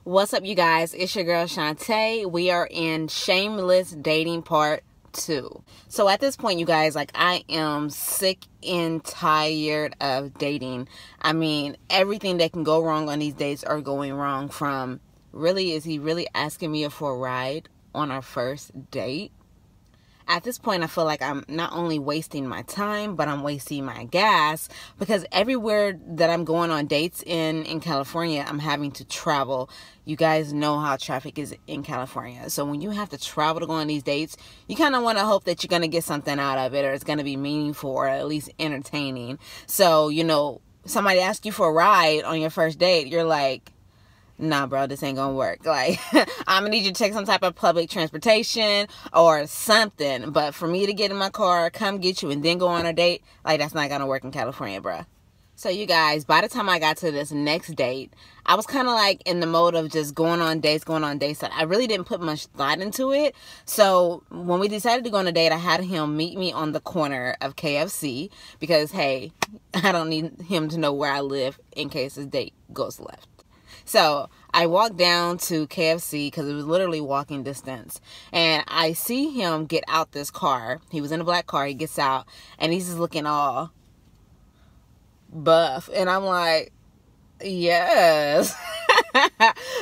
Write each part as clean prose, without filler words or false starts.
What's up, you guys? It's your girl Shantae. We are in Shameless Dating Part 2. So at this point, you guys, like, I am sick and tired of dating. I mean, everything that can go wrong on these dates are going wrong. From, really, is he really asking me for a ride on our first date? At this point, I feel like I'm not only wasting my time, but I'm wasting my gas, because everywhere that I'm going on dates in California, I'm having to travel. You guys know how traffic is in California. So when you have to travel to go on these dates, you kind of want to hope that you're going to get something out of it, or it's going to be meaningful, or at least entertaining. So, you know, somebody asks you for a ride on your first date, you're like, nah, bro, this ain't gonna work. Like, I'm gonna need you to take some type of public transportation or something. But for me to get in my car, come get you, and then go on a date, like, that's not gonna work in California, bro. So you guys, by the time I got to this next date, I was kind of like in the mode of just going on dates. I really didn't put much thought into it. So when we decided to go on a date, I had him meet me on the corner of KFC because, hey, I don't need him to know where I live in case his date goes left. So I walked down to KFC because it was literally walking distance, and I see him get out this car. He was in a black car. He gets out and he's just looking all buff, and I'm like, yes.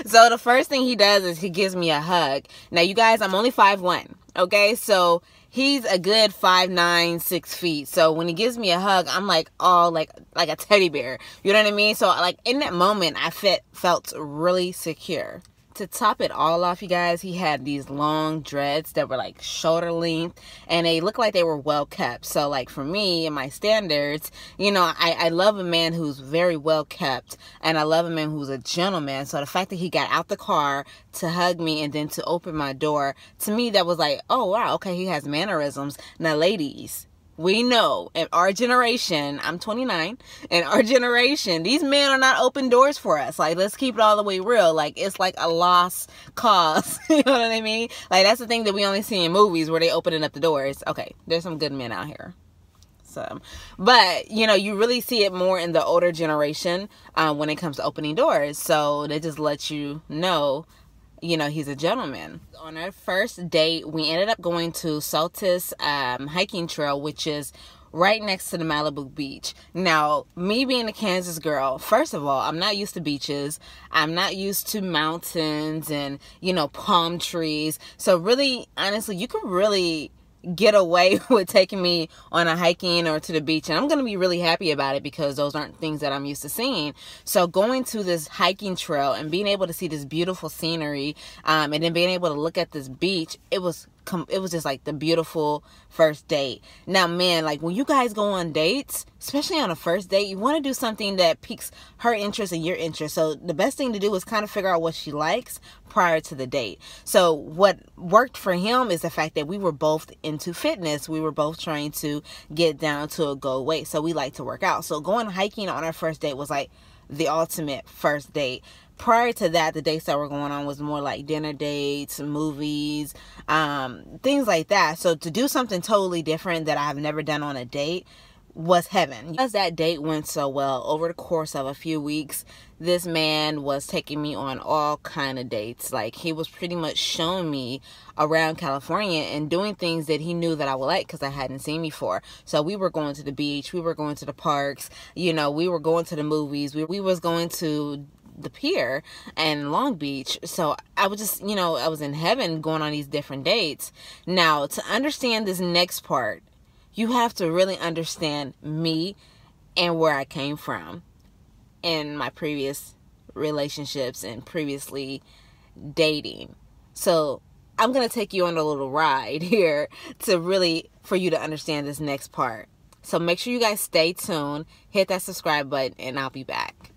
So the first thing he does is he gives me a hug. Now, you guys, I'm only 5'1", okay? So he's a good 5'9", 6 feet. So when he gives me a hug, I'm like, oh, like a teddy bear. You know what I mean? So, like, in that moment, I felt really secure. To top it all off, you guys, he had these long dreads that were like shoulder length, and they looked like they were well kept. So, like, for me and my standards, you know, I love a man who's very well kept, and I love a man who's a gentleman. So the fact that he got out the car to hug me and then to open my door, to me, that was like, oh wow, okay, he has mannerisms. Now, ladies, we know in our generation, I'm 29, in our generation, these men are not open doors for us. Like, let's keep it all the way real. Like, it's like a lost cause. You know what I mean? Like, that's the thing that we only see in movies where they opening up the doors. Okay, there's some good men out here. So, but, you know, you really see it more in the older generation when it comes to opening doors. So they just let you know, you know, he's a gentleman. On our first date, we ended up going to Shantaesays hiking trail, which is right next to the Malibu beach. Now, me being a Kansas girl, first of all, I'm not used to beaches. I'm not used to mountains and, you know, palm trees. So really, honestly, you can really get away with taking me on a hiking or to the beach, and I'm going to be really happy about it because those aren't things that I'm used to seeing. So going to this hiking trail and being able to see this beautiful scenery, and then being able to look at this beach, it was just like the beautiful first date. Now, man, like, when you guys go on dates, especially on a first date, you want to do something that piques her interest and your interest. So the best thing to do is kind of figure out what she likes prior to the date. So what worked for him is the fact that we were both into fitness. We were both trying to get down to a goal weight. So we like to work out. So going hiking on our first date was like the ultimate first date. Prior to that, the dates that were going on was more like dinner dates, movies, things like that. So to do something totally different that I've never done on a date was heaven. Because that date went so well, over the course of a few weeks, this man was taking me on all kind of dates. Like, he was pretty much showing me around California and doing things that he knew that I would like because I hadn't seen before. So we were going to the beach, we were going to the parks, you know, we were going to the movies, we was going to the pier and Long Beach. So I was just, you know, I was in heaven going on these different dates. Now, to understand this next part, you have to really understand me and where I came from in my previous relationships and previously dating. So I'm going to take you on a little ride here for you to understand this next part. So make sure you guys stay tuned, hit that subscribe button, and I'll be back.